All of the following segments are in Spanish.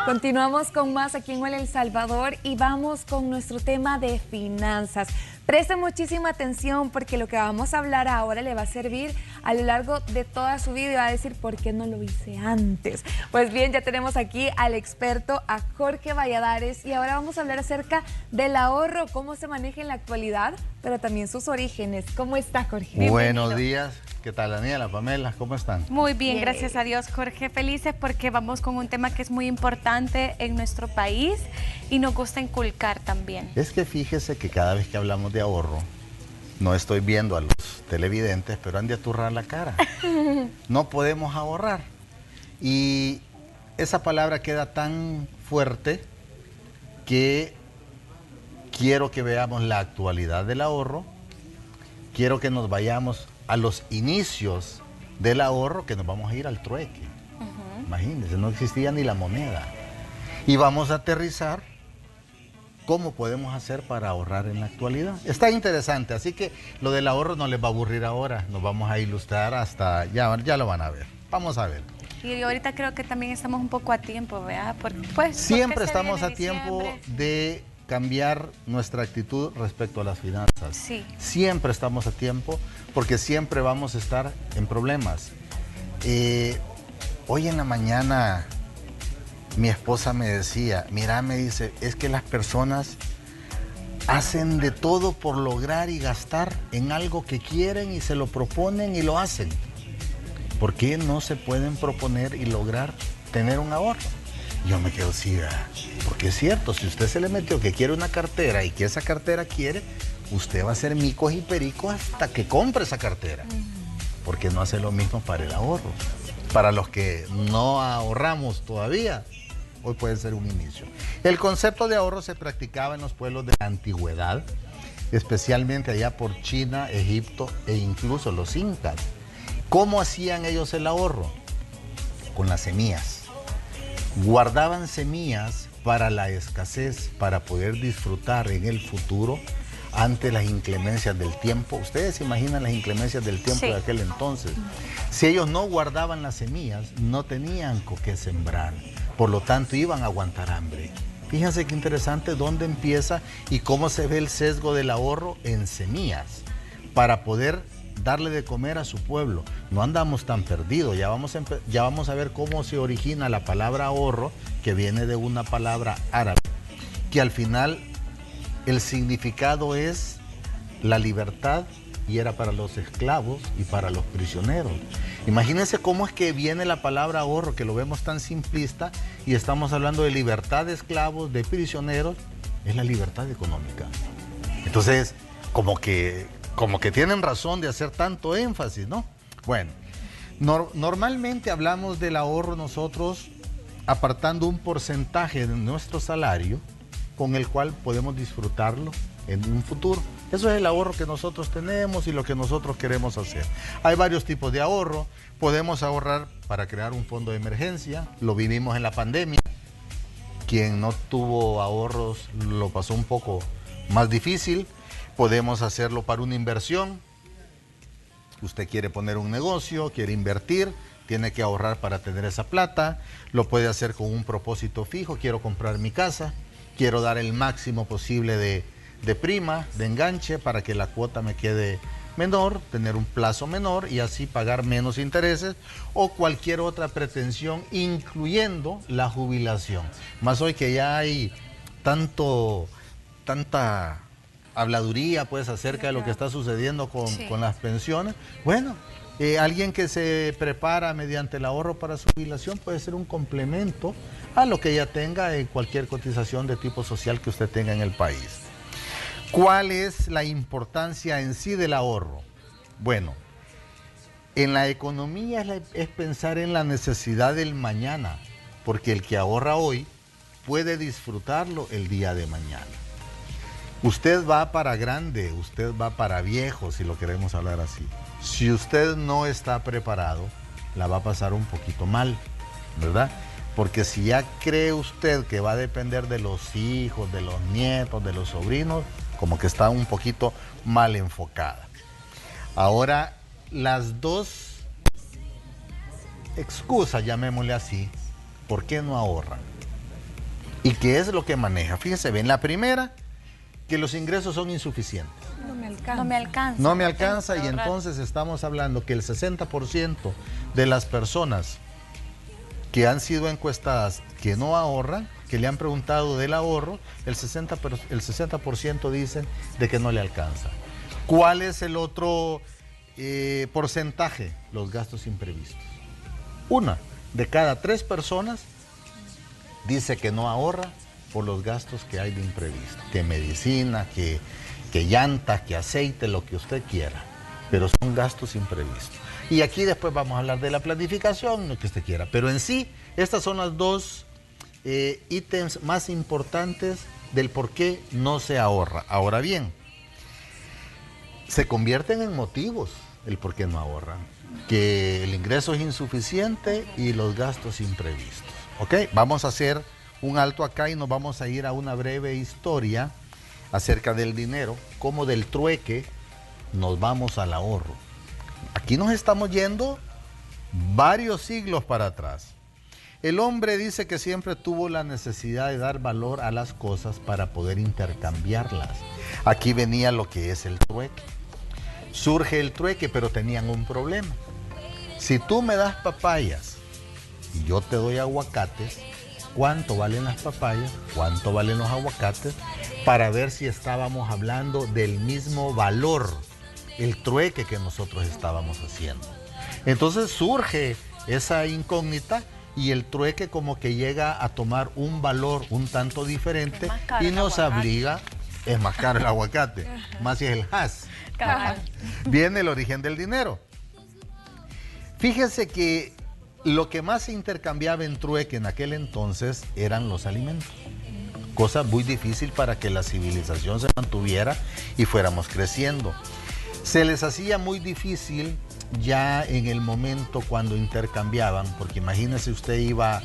Continuamos con más aquí en Huele El Salvador y vamos con nuestro tema de finanzas. Preste muchísima atención porque lo que vamos a hablar ahora le va a servir a lo largo de toda su vida y va a decir ¿por qué no lo hice antes? Pues bien, ya tenemos aquí al experto, a Jorge Valladares, y ahora vamos a hablar acerca del ahorro, cómo se maneja en la actualidad, pero también sus orígenes. ¿Cómo está, Jorge? Bienvenido. Buenos días. ¿Qué tal, Daniela, Pamela? ¿Cómo están? Muy bien, gracias a Dios, Jorge. Felices porque vamos con un tema que es muy importante en nuestro país y nos gusta inculcar también. Es que fíjese que cada vez que hablamos de ahorro, no estoy viendo a los televidentes, pero han de aturrar la cara. No podemos ahorrar. Y esa palabra queda tan fuerte que quiero que veamos la actualidad del ahorro. Quiero que nos vayamos a los inicios del ahorro, que nos vamos a ir al trueque. Imagínense, no existía ni la moneda. Y vamos a aterrizar cómo podemos hacer para ahorrar en la actualidad. Está interesante, así que lo del ahorro no les va a aburrir ahora. Nos vamos a ilustrar hasta, ya lo van a ver. Vamos a ver. Y ahorita creo que también estamos un poco a tiempo, ¿verdad? Pues, siempre estamos a tiempo de cambiar nuestra actitud respecto a las finanzas. Sí. Siempre estamos a tiempo porque siempre vamos a estar en problemas. Hoy en la mañana mi esposa me decía, mira, me dice, es que las personas hacen de todo por lograr y gastar en algo que quieren y se lo proponen y lo hacen. ¿Por qué no se pueden proponer y lograr tener un ahorro? Yo me quedo así, porque es cierto, si usted se le metió que quiere una cartera y que esa cartera quiere, usted va a hacer micos y pericos hasta que compre esa cartera. Porque no hace lo mismo para el ahorro. Para los que no ahorramos todavía, hoy puede ser un inicio. El concepto de ahorro se practicaba en los pueblos de la antigüedad, especialmente allá por China, Egipto e incluso los incas. ¿Cómo hacían ellos el ahorro? Con las semillas. Guardaban semillas para la escasez, para poder disfrutar en el futuro ante las inclemencias del tiempo. Ustedes se imaginan las inclemencias del tiempo de aquel entonces. Si ellos no guardaban las semillas, no tenían con qué sembrar. Por lo tanto, iban a aguantar hambre. Fíjense qué interesante dónde empieza y cómo se ve el sesgo del ahorro en semillas para poder darle de comer a su pueblo. No andamos tan perdidos. Ya vamos a ver cómo se origina la palabra ahorro, que viene de una palabra árabe, que al final el significado es la libertad y era para los esclavos y para los prisioneros. Imagínense cómo es que viene la palabra ahorro, que lo vemos tan simplista y estamos hablando de libertad de esclavos, de prisioneros, es la libertad económica. Entonces, como que tienen razón de hacer tanto énfasis, ¿no? Bueno, normalmente hablamos del ahorro nosotros apartando un porcentaje de nuestro salario con el cual podemos disfrutarlo en un futuro. Eso es el ahorro que nosotros tenemos y lo que nosotros queremos hacer. Hay varios tipos de ahorro. Podemos ahorrar para crear un fondo de emergencia. Lo vivimos en la pandemia. Quien no tuvo ahorros lo pasó un poco más difícil. Podemos hacerlo para una inversión. Usted quiere poner un negocio, quiere invertir, tiene que ahorrar para tener esa plata. Lo puede hacer con un propósito fijo. Quiero comprar mi casa, quiero dar el máximo posible de prima, de enganche, para que la cuota me quede menor, tener un plazo menor y así pagar menos intereses, o cualquier otra pretensión, incluyendo la jubilación. Más hoy que ya hay tanta habladuría pues acerca de lo que está sucediendo con las pensiones. Bueno, alguien que se prepara mediante el ahorro para su jubilación puede ser un complemento a lo que ella tenga en cualquier cotización de tipo social que usted tenga en el país. ¿Cuál es la importancia en sí del ahorro? Bueno, en la economía es pensar en la necesidad del mañana, porque el que ahorra hoy puede disfrutarlo el día de mañana. Usted va para grande, usted va para viejo, si lo queremos hablar así. Si usted no está preparado, la va a pasar un poquito mal, ¿verdad? Porque si ya cree usted que va a depender de los hijos, de los nietos, de los sobrinos, como que está un poquito mal enfocada. Ahora, las dos excusas, llamémosle así, ¿por qué no ahorran? ¿Y qué es lo que maneja? Fíjese, ven, la primera, que los ingresos son insuficientes. No me alcanza. No me alcanza. No me alcanza, y Tengo que ahorrar. entonces estamos hablando que el 60% de las personas que han sido encuestadas que no ahorran, que le han preguntado del ahorro, el 60% dicen de que no le alcanza. ¿Cuál es el otro porcentaje? Los gastos imprevistos. Una de cada 3 personas dice que no ahorra por los gastos que hay de imprevisto. Que medicina, que llantas, que aceite, lo que usted quiera. Pero son gastos imprevistos. Y aquí después vamos a hablar de la planificación, lo que usted quiera. Pero en sí, estas son las dos ítems más importantes del por qué no se ahorra. Ahora bien, se convierten en motivos el por qué no ahorran. Que el ingreso es insuficiente y los gastos imprevistos. ¿Ok? Vamos a hacer un alto acá y nos vamos a ir a una breve historia acerca del dinero, como del trueque nos vamos al ahorro. Aquí nos estamos yendo varios siglos para atrás. El hombre dice que siempre tuvo la necesidad de dar valor a las cosas para poder intercambiarlas. Aquí venía lo que es el trueque. Surge el trueque, pero tenían un problema. Si tú me das papayas y yo te doy aguacates, ¿cuánto valen las papayas? ¿Cuánto valen los aguacates? Para ver si estábamos hablando del mismo valor, el trueque que nosotros estábamos haciendo. Entonces surge esa incógnita y el trueque como que llega a tomar un valor un tanto diferente y nos obliga, es más caro el aguacate, más si es el has. Cabal. Viene el origen del dinero. Fíjese que lo que más se intercambiaba en trueque en aquel entonces eran los alimentos. Cosa muy difícil para que la civilización se mantuviera y fuéramos creciendo. Se les hacía muy difícil ya en el momento cuando intercambiaban, porque imagínese usted iba,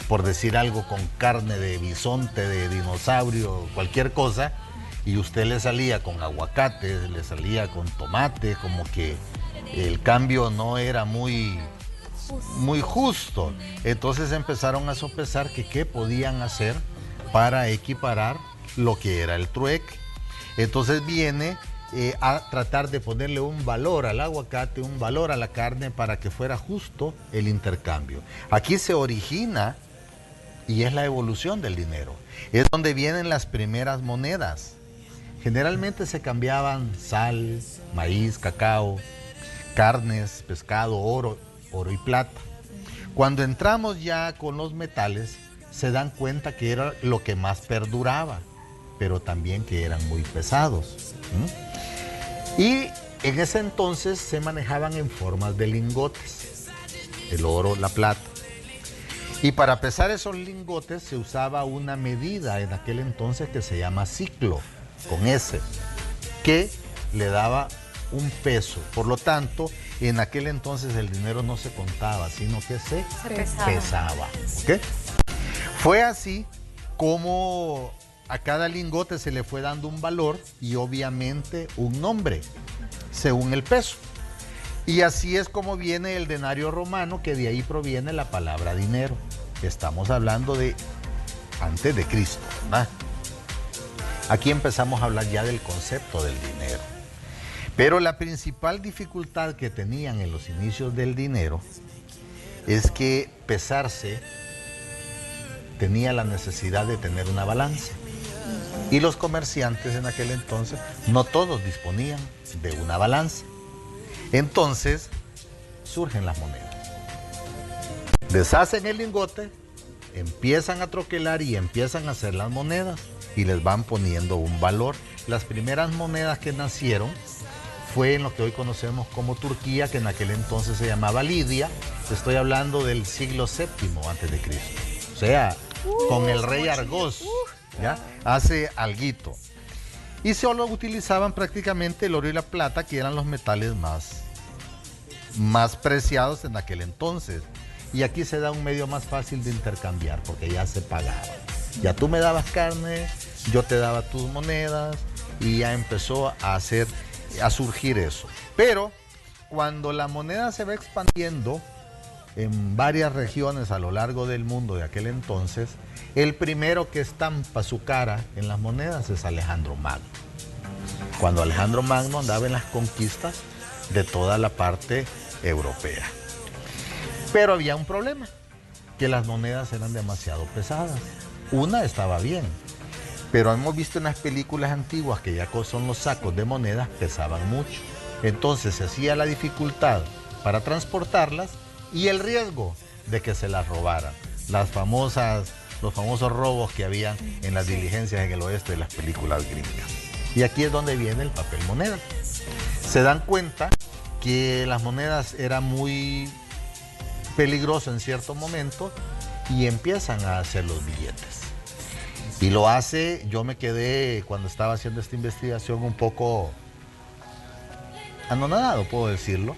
por decir algo, con carne de bisonte, de dinosaurio, cualquier cosa, y usted le salía con aguacate, le salía con tomate, como que el cambio no era muy justo. Entonces empezaron a sopesar que qué podían hacer para equiparar lo que era el trueque. Entonces viene a tratar de ponerle un valor al aguacate, un valor a la carne para que fuera justo el intercambio. Aquí se origina y es la evolución del dinero. Es donde vienen las primeras monedas. Generalmente se cambiaban sal, maíz, cacao, carnes, pescado, oro y plata. Cuando entramos ya con los metales, se dan cuenta que era lo que más perduraba, pero también que eran muy pesados. Y en ese entonces se manejaban en formas de lingotes, el oro, la plata. Y para pesar esos lingotes se usaba una medida en aquel entonces que se llama ciclo, con S, que le daba un peso. Por lo tanto, en aquel entonces el dinero no se contaba, sino que se pesaba. ¿Okay? Fue así como a cada lingote se le fue dando un valor y obviamente un nombre, según el peso. Y así es como viene el denario romano, que de ahí proviene la palabra dinero. Estamos hablando de antes de Cristo, ¿verdad? Aquí empezamos a hablar ya del concepto del dinero. Pero la principal dificultad que tenían en los inicios del dinero es que pesarse tenía la necesidad de tener una balanza. Y los comerciantes en aquel entonces, no todos disponían de una balanza. Entonces, surgen las monedas. Deshacen el lingote, empiezan a troquelar y empiezan a hacer las monedas y les van poniendo un valor. Las primeras monedas que nacieron fue en lo que hoy conocemos como Turquía, que en aquel entonces se llamaba Lidia. Estoy hablando del siglo VII antes de Cristo. O sea, con el rey Argos, ¿ya? Hace alguito. Y solo utilizaban prácticamente el oro y la plata, que eran los metales más preciados en aquel entonces. Y aquí se da un medio más fácil de intercambiar, porque ya se pagaba. Ya tú me dabas carne, yo te daba tus monedas, y ya empezó a surgir eso. Pero cuando la moneda se va expandiendo, en varias regiones a lo largo del mundo de aquel entonces, el primero que estampa su cara en las monedas es Alejandro Magno. Cuando Alejandro Magno andaba en las conquistas de toda la parte europea. Pero había un problema, que las monedas eran demasiado pesadas. Una estaba bien, pero hemos visto en las películas antiguas que ya son los sacos de monedas, pesaban mucho. Entonces se hacía la dificultad para transportarlas y el riesgo de que se las robaran. Los famosos robos que había en las diligencias en el oeste de las películas gringas. Y aquí es donde viene el papel moneda. Se dan cuenta que las monedas eran muy peligrosas en cierto momento y empiezan a hacer los billetes. Y lo hace, yo me quedé cuando estaba haciendo esta investigación un poco anonadado, puedo decirlo,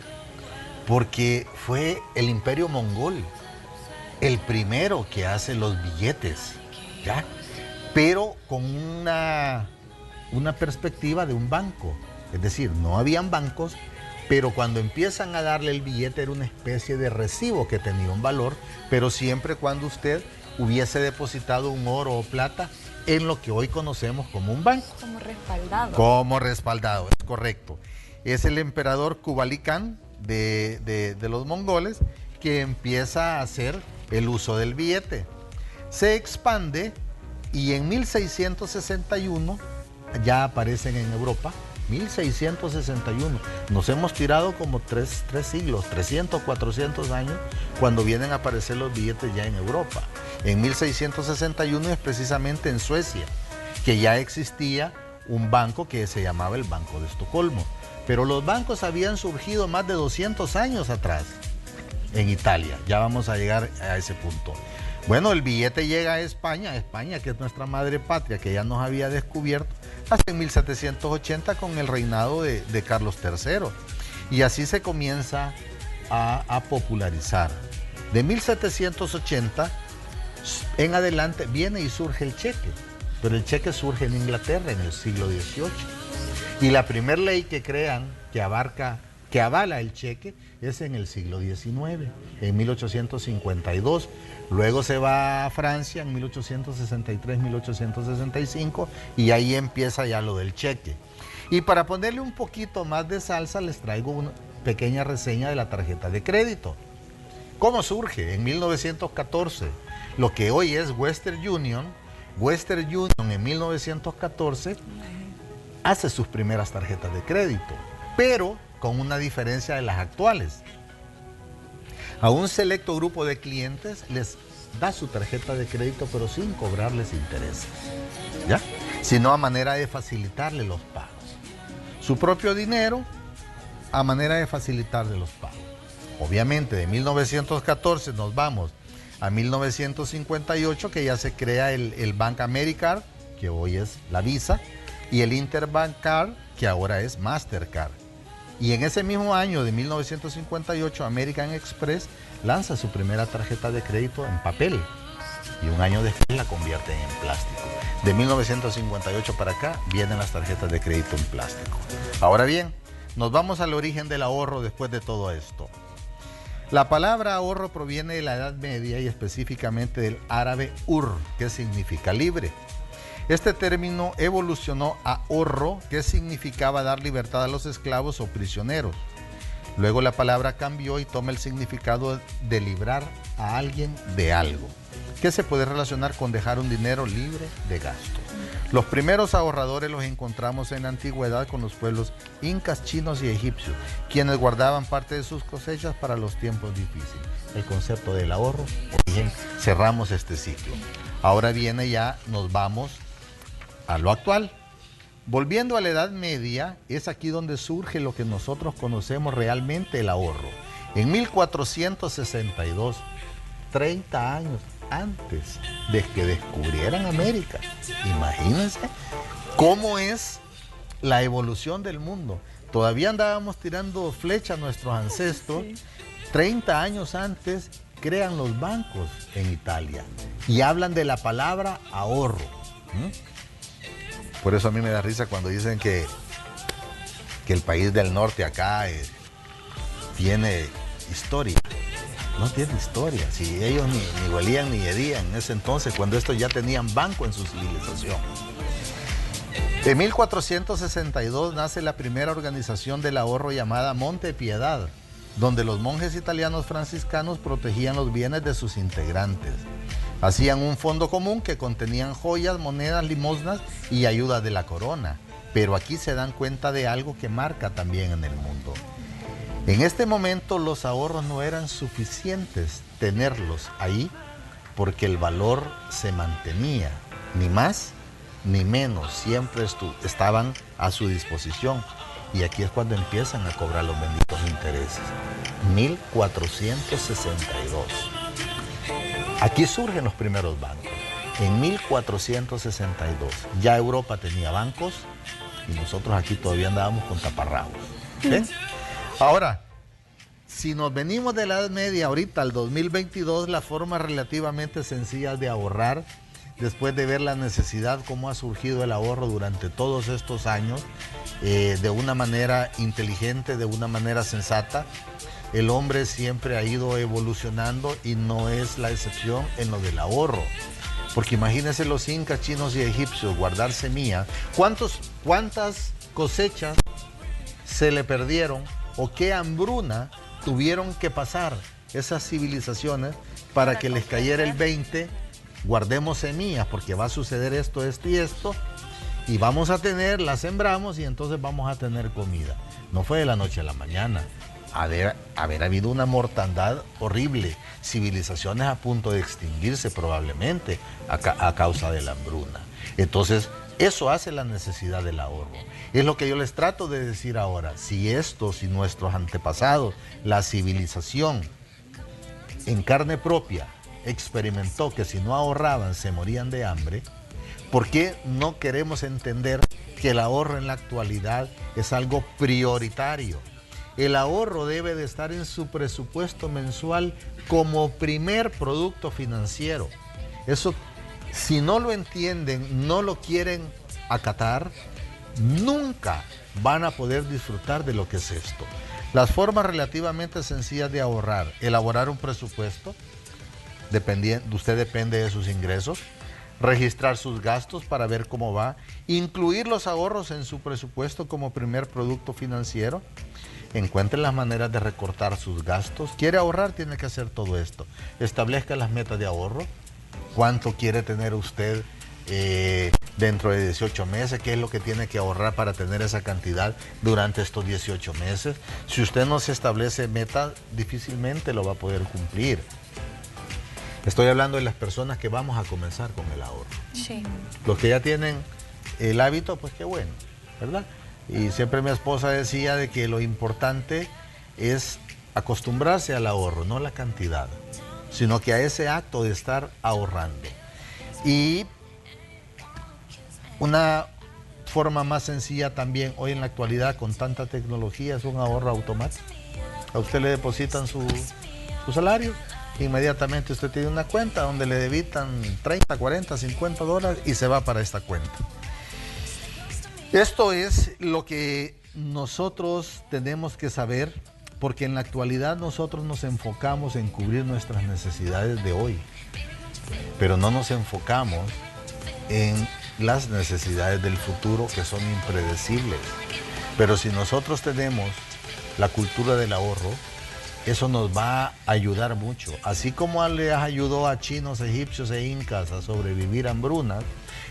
porque fue el Imperio Mongol el primero que hace los billetes, ¿ya? Pero con una perspectiva de un banco. Es decir, no habían bancos, pero cuando empiezan a darle el billete era una especie de recibo que tenía un valor, pero siempre cuando usted hubiese depositado un oro o plata en lo que hoy conocemos como un banco. Como respaldado. Como respaldado, es correcto. Es el emperador Kublai Khan de los mongoles que empieza a hacer el uso del billete. Se expande y en 1661 ya aparecen en Europa. 1661. Nos hemos tirado como tres siglos, 300, 400 años, cuando vienen a aparecer los billetes ya en Europa. En 1661 es precisamente en Suecia, que ya existía un banco que se llamaba el Banco de Estocolmo. Pero los bancos habían surgido más de 200 años atrás en Italia. Ya vamos a llegar a ese punto. Bueno, el billete llega a España, que es nuestra madre patria, que ya nos había descubierto, hasta en 1780 con el reinado de Carlos III. Y así se comienza a popularizar. De 1780 en adelante viene y surge el cheque, pero el cheque surge en Inglaterra en el siglo XVIII. Y la primera ley que crean, que avala el cheque, es en el siglo XIX, en 1852. Luego se va a Francia en 1863, 1865 y ahí empieza ya lo del cheque. Y para ponerle un poquito más de salsa les traigo una pequeña reseña de la tarjeta de crédito. ¿Cómo surge? En 1914, lo que hoy es Western Union en 1914 hace sus primeras tarjetas de crédito, pero con una diferencia de las actuales. A un selecto grupo de clientes les da su tarjeta de crédito, pero sin cobrarles intereses, ¿ya? Sino a manera de facilitarle los pagos. Su propio dinero a manera de facilitarle los pagos. Obviamente, de 1914 nos vamos a 1958, que ya se crea el Bank Americard, que hoy es la Visa, y el Interbank Card, que ahora es Mastercard. Y en ese mismo año de 1958, American Express lanza su primera tarjeta de crédito en papel y un año después la convierten en plástico. De 1958 para acá vienen las tarjetas de crédito en plástico. Ahora bien, nos vamos al origen del ahorro después de todo esto. La palabra ahorro proviene de la Edad Media y específicamente del árabe ur, que significa libre. Este término evolucionó a ahorro, que significaba dar libertad a los esclavos o prisioneros. Luego la palabra cambió y toma el significado de librar a alguien de algo, que se puede relacionar con dejar un dinero libre de gasto. Los primeros ahorradores los encontramos en la antigüedad con los pueblos incas, chinos y egipcios, quienes guardaban parte de sus cosechas para los tiempos difíciles. El concepto del ahorro, bien, cerramos este ciclo. Ahora viene ya, nos vamos a lo actual. Volviendo a la Edad Media, es aquí donde surge lo que nosotros conocemos realmente el ahorro. En 1462, 30 años antes de que descubrieran América. Imagínense cómo es la evolución del mundo. Todavía andábamos tirando flechas a nuestros ancestros. 30 años antes crean los bancos en Italia y hablan de la palabra ahorro. Por eso a mí me da risa cuando dicen que el país del norte acá tiene historia. No tiene historia. Si ellos ni huelían ni hedían en ese entonces, cuando estos ya tenían banco en su civilización. En 1462 nace la primera organización del ahorro llamada Monte Piedad, donde los monjes italianos franciscanos protegían los bienes de sus integrantes. Hacían un fondo común que contenían joyas, monedas, limosnas y ayuda de la corona. Pero aquí se dan cuenta de algo que marca también en el mundo. En este momento los ahorros no eran suficientes tenerlos ahí porque el valor se mantenía, ni más ni menos, siempre estaban a su disposición. Y aquí es cuando empiezan a cobrar los benditos intereses. 1462. Aquí surgen los primeros bancos. En 1462 ya Europa tenía bancos y nosotros aquí todavía andábamos con taparrabos. ¿Ven? Ahora, si nos venimos de la Edad Media ahorita al 2022, la forma relativamente sencilla de ahorrar, después de ver la necesidad, cómo ha surgido el ahorro durante todos estos años, de una manera inteligente, de una manera sensata, el hombre siempre ha ido evolucionando y no es la excepción en lo del ahorro. Porque imagínense los incas, chinos y egipcios guardar semilla. ¿Cuántas cosechas se le perdieron o qué hambruna tuvieron que pasar esas civilizaciones para que les cayera el 20? Guardemos semillas porque va a suceder esto, esto y esto, y vamos a tener, las sembramos y entonces vamos a tener comida. No fue de la noche a la mañana. Haber habido una mortandad horrible, civilizaciones a punto de extinguirse probablemente a causa de la hambruna. Entonces, eso hace la necesidad del ahorro. Es lo que yo les trato de decir ahora. Si nuestros antepasados, la civilización en carne propia, experimentó que si no ahorraban se morían de hambre, ¿por qué no queremos entender que el ahorro en la actualidad es algo prioritario? El ahorro debe de estar en su presupuesto mensual como primer producto financiero. Eso, si no lo entienden, no lo quieren acatar, nunca van a poder disfrutar de lo que es esto. Las formas relativamente sencillas de ahorrar: elaborar un presupuesto, usted depende de sus ingresos, registrar sus gastos para ver cómo va, incluir los ahorros en su presupuesto como primer producto financiero, encuentre las maneras de recortar sus gastos. ¿Quiere ahorrar? Tiene que hacer todo esto. Establezca las metas de ahorro. ¿Cuánto quiere tener usted dentro de 18 meses? ¿Qué es lo que tiene que ahorrar para tener esa cantidad durante estos 18 meses? Si usted no se establece metas, difícilmente lo va a poder cumplir. Estoy hablando de las personas que vamos a comenzar con el ahorro. Sí. Los que ya tienen el hábito, pues qué bueno, ¿verdad? Y siempre mi esposa decía de que lo importante es acostumbrarse al ahorro, no la cantidad, sino que a ese acto de estar ahorrando. Y una forma más sencilla también, hoy en la actualidad con tanta tecnología, es un ahorro automático. A usted le depositan su salario, inmediatamente usted tiene una cuenta donde le debitan 30, 40, 50 dólares y se va para esta cuenta. Esto es lo que nosotros tenemos que saber, porque en la actualidad nosotros nos enfocamos en cubrir nuestras necesidades de hoy, pero no nos enfocamos en las necesidades del futuro, que son impredecibles. Pero si nosotros tenemos la cultura del ahorro, eso nos va a ayudar mucho. Así como les ayudó a chinos, egipcios e incas a sobrevivir a hambrunas,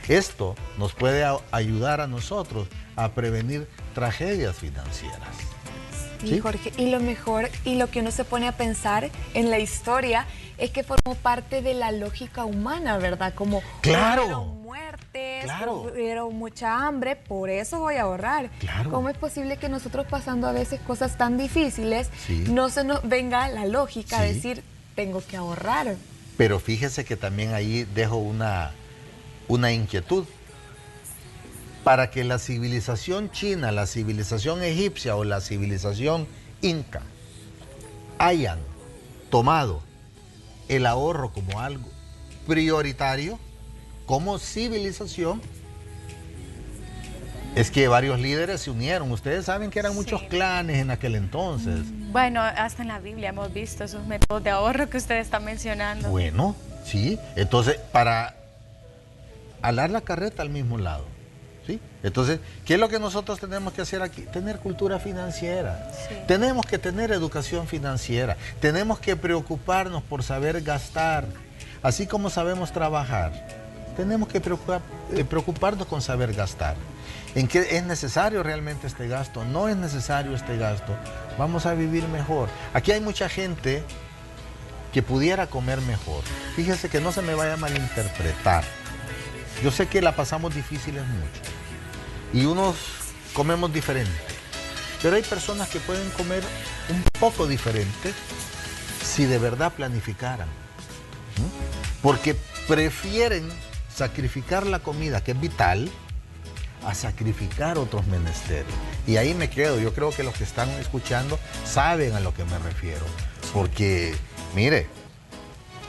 esto nos puede ayudar a nosotros a prevenir tragedias financieras. Sí, Jorge, y lo mejor, y lo que uno se pone a pensar en la historia, es que formó parte de la lógica humana, ¿verdad? Como ¡claro! hubieron muertes, ¡claro! hubieron mucha hambre, por eso voy a ahorrar. ¡Claro! ¿Cómo es posible que nosotros pasando a veces cosas tan difíciles, sí, no se nos venga la lógica sí, de decir, tengo que ahorrar? Pero fíjese que también ahí dejo una inquietud. Para que la civilización china, la civilización egipcia o la civilización inca hayan tomado el ahorro como algo prioritario, como civilización, Es que varios líderes se unieron. Ustedes saben que eran muchos clanes en aquel entonces. Bueno, hasta en la Biblia hemos visto esos métodos de ahorro que usted está mencionando. Bueno, sí. Entonces, para alar la carreta al mismo lado. ¿Sí? Entonces, ¿qué es lo que nosotros tenemos que hacer aquí? Tener cultura financiera. Sí. Tenemos que tener educación financiera. Tenemos que preocuparnos por saber gastar. Así como sabemos trabajar, tenemos que preocuparnos con saber gastar. ¿En qué es necesario realmente este gasto? ¿No es necesario este gasto? Vamos a vivir mejor. Aquí hay mucha gente que pudiera comer mejor. Fíjese que no se me vaya a malinterpretar. Yo sé que la pasamos difíciles mucho y unos comemos diferente, pero hay personas que pueden comer un poco diferente si de verdad planificaran, porque prefieren sacrificar la comida, que es vital, a sacrificar otros menesteres. Y ahí me quedo. Yo creo que los que están escuchando saben a lo que me refiero, porque mire,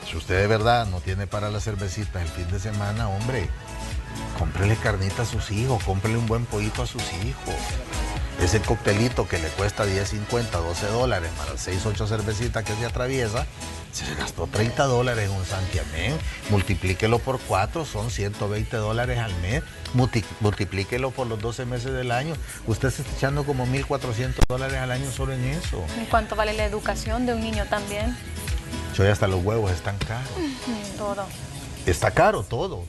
si usted de verdad no tiene para la cervecita el fin de semana, hombre, cómprele carnita a sus hijos, cómprele un buen pollito a sus hijos. Ese coctelito que le cuesta $10.50, $12, más 6, 8 cervecitas que se atraviesa, se gastó $30 en un santiamén. Multiplíquelo por 4, son $120 al mes. Multiplíquelo por los 12 meses del año. Usted se está echando como $1.400 al año solo en eso. ¿En cuánto vale la educación de un niño también? Hoy hasta los huevos están caros. Todo. Está caro todo.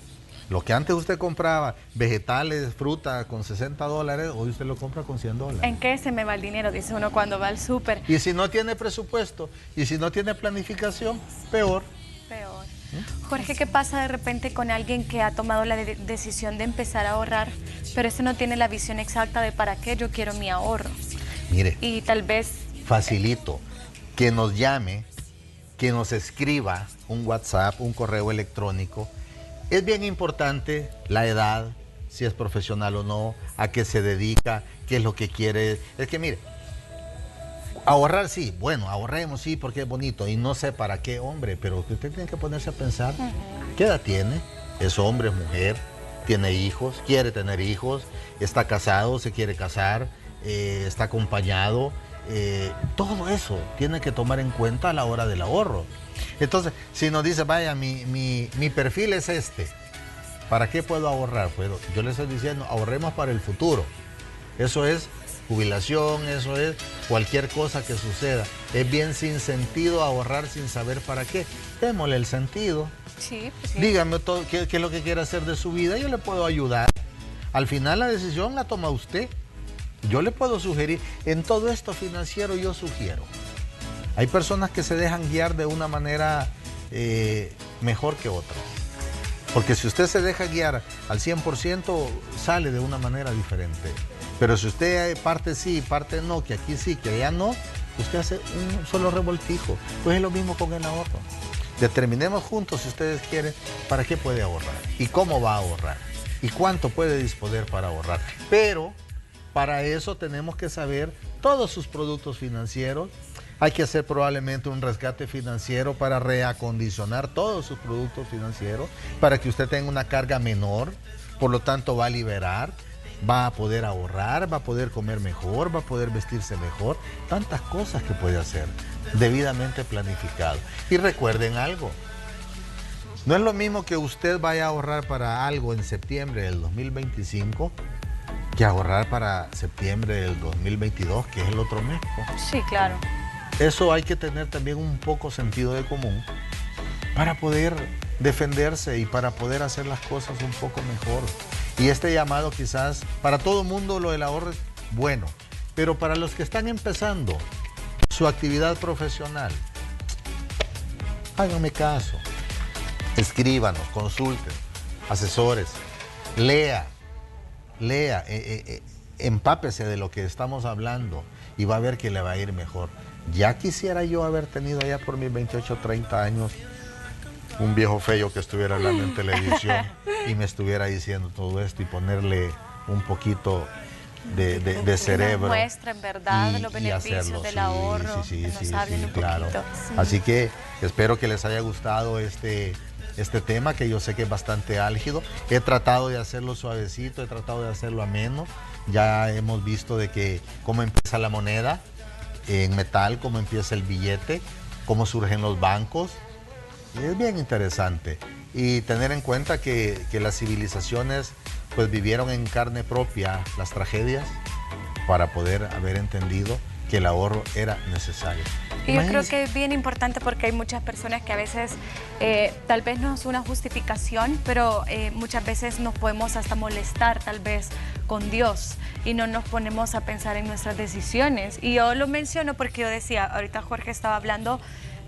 Lo que antes usted compraba, vegetales, fruta, con $60, hoy usted lo compra con $100. ¿En qué se me va el dinero? Dice uno cuando va al súper. Y si no tiene presupuesto, y si no tiene planificación, peor. Peor. Jorge, ¿qué pasa de repente con alguien que ha tomado la decisión de empezar a ahorrar, pero este no tiene la visión exacta de para qué yo quiero mi ahorro? Mire, Y tal vez... facilito, que nos llame, que nos escriba un WhatsApp, un correo electrónico. Es bien importante la edad, si es profesional o no, a qué se dedica, qué es lo que quiere. Es que mire, ahorrar sí, bueno, ahorremos sí porque es bonito y no sé para qué, hombre, pero usted tiene que ponerse a pensar, ¿qué edad tiene? ¿Es hombre, es mujer? ¿Tiene hijos? ¿Quiere tener hijos? ¿Está casado? ¿Se quiere casar? ¿Está acompañado? Todo eso tiene que tomar en cuenta a la hora del ahorro. Entonces, si nos dice, vaya, mi perfil es este, ¿para qué puedo ahorrar? Pues yo le estoy diciendo, ahorremos para el futuro. Eso es jubilación, eso es cualquier cosa que suceda. Es bien sin sentido ahorrar sin saber para qué. Démosle el sentido. Sí, pues sí. Dígame todo, qué es lo que quiere hacer de su vida, yo le puedo ayudar. Al final la decisión la toma usted. Yo le puedo sugerir, en todo esto financiero yo sugiero. Hay personas que se dejan guiar de una manera mejor que otras. Porque si usted se deja guiar al 100%, sale de una manera diferente. Pero si usted parte sí, parte no, que aquí sí, que allá no, usted hace un solo revoltijo. Pues es lo mismo con el ahorro. Determinemos juntos, si ustedes quieren, para qué puede ahorrar y cómo va a ahorrar y cuánto puede disponer para ahorrar. Pero para eso tenemos que saber todos sus productos financieros. Hay que hacer probablemente un rescate financiero para reacondicionar todos sus productos financieros para que usted tenga una carga menor, por lo tanto va a liberar, va a poder ahorrar, va a poder comer mejor, va a poder vestirse mejor, tantas cosas que puede hacer, debidamente planificado. Y recuerden algo, no es lo mismo que usted vaya a ahorrar para algo en septiembre del 2025 que ahorrar para septiembre del 2022, que es el otro mes. Sí, claro. Eso hay que tener también un poco sentido de común para poder defenderse y para poder hacer las cosas un poco mejor. Y este llamado quizás, para todo el mundo lo del ahorro es bueno, pero para los que están empezando su actividad profesional, háganme caso, escríbanos, consulten, asesores, lea, empápese de lo que estamos hablando y va a ver que le va a ir mejor. Ya quisiera yo haber tenido allá por mis 28, 30 años un viejo feo que estuviera hablando en televisión y me estuviera diciendo todo esto y ponerle un poquito de cerebro. Muestra en verdad los beneficios del ahorro. Sí, que nos hablen un claro. poquito. Sí. Así que espero que les haya gustado este este tema que yo sé que es bastante álgido. He tratado de hacerlo suavecito, he tratado de hacerlo ameno. Ya hemos visto de que cómo empieza la moneda en metal, cómo empieza el billete, cómo surgen los bancos. Y es bien interesante. Y tener en cuenta que las civilizaciones pues vivieron en carne propia las tragedias para poder haber entendido que el ahorro era necesario. Y yo creo que es bien importante porque hay muchas personas que a veces, tal vez no es una justificación, pero muchas veces nos podemos hasta molestar tal vez con Dios y no nos ponemos a pensar en nuestras decisiones. Y yo lo menciono porque yo decía, ahorita Jorge estaba hablando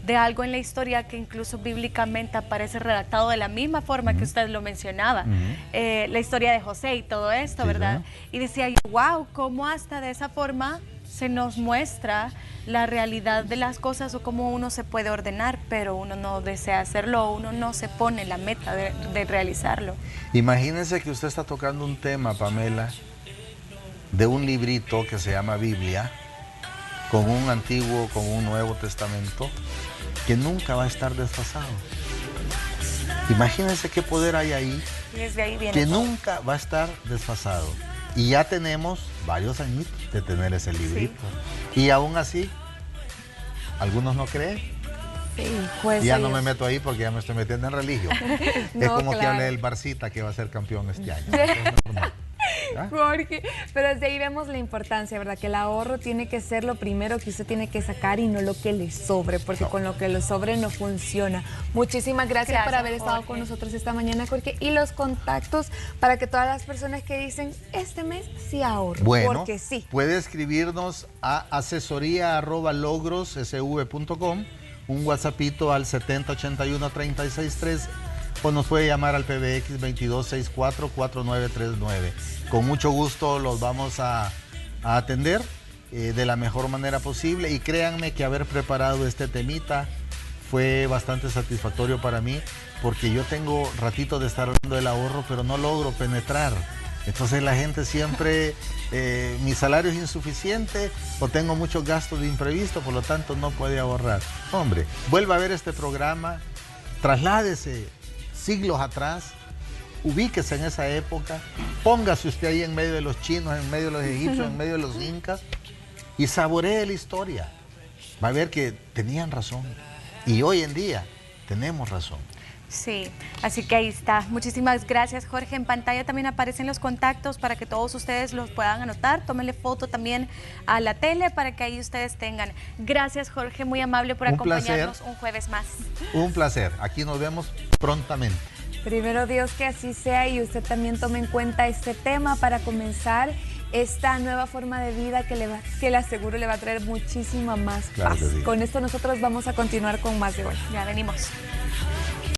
de algo en la historia que incluso bíblicamente aparece redactado de la misma forma que usted lo mencionaba, la historia de José y todo esto, sí, ¿verdad? ¿No? Y decía yo, wow, cómo hasta de esa forma se nos muestra la realidad de las cosas o cómo uno se puede ordenar, pero uno no desea hacerlo, uno no se pone la meta de realizarlo. Imagínense que usted está tocando un tema, Pamela, de un librito que se llama Biblia, con un antiguo, con un Nuevo Testamento, que nunca va a estar desfasado. Imagínense qué poder hay ahí, desde ahí viene que todo. Nunca va a estar desfasado. Y ya tenemos varios añitos de tener ese librito. Sí. Y aún así, algunos no creen. Sí, pues y ya no me meto ahí porque ya me estoy metiendo en religión. No, es como claro. que hable del Barcita que va a ser campeón este año. ¿Ah? Jorge, pero desde ahí vemos la importancia, ¿verdad? Que el ahorro tiene que ser lo primero que usted tiene que sacar y no lo que le sobre, porque con lo que le sobre no funciona. Muchísimas gracias por haber estado con nosotros esta mañana, Jorge. Y los contactos para que todas las personas que dicen, este mes sí ahorro, bueno, porque sí. Puede escribirnos a asesoría@logrosSV.com, un WhatsAppito al 7081-363, o nos puede llamar al PBX 2264-4939. Con mucho gusto los vamos a atender de la mejor manera posible, y créanme que haber preparado este temita fue bastante satisfactorio para mí, porque yo tengo ratito de estar hablando del ahorro, pero no logro penetrar. Entonces la gente siempre, mi salario es insuficiente o tengo muchos gastos de imprevisto, por lo tanto no puede ahorrar. Hombre, vuelva a ver este programa, trasládese siglos atrás, ubíquese en esa época, póngase usted ahí en medio de los chinos, en medio de los egipcios, en medio de los incas, y saboree la historia. Va a ver que tenían razón, y hoy en día tenemos razón. Sí, así que ahí está. Muchísimas gracias, Jorge. En pantalla también aparecen los contactos para que todos ustedes los puedan anotar. Tómenle foto también a la tele para que ahí ustedes tengan. Gracias, Jorge, muy amable por acompañarnos un jueves más. Un placer. Aquí nos vemos prontamente. Primero Dios que así sea, y usted también tome en cuenta este tema para comenzar esta nueva forma de vida que le aseguro le va a traer muchísima más paz. Claro que sí. Con esto nosotros vamos a continuar con más de hoy. Ya venimos.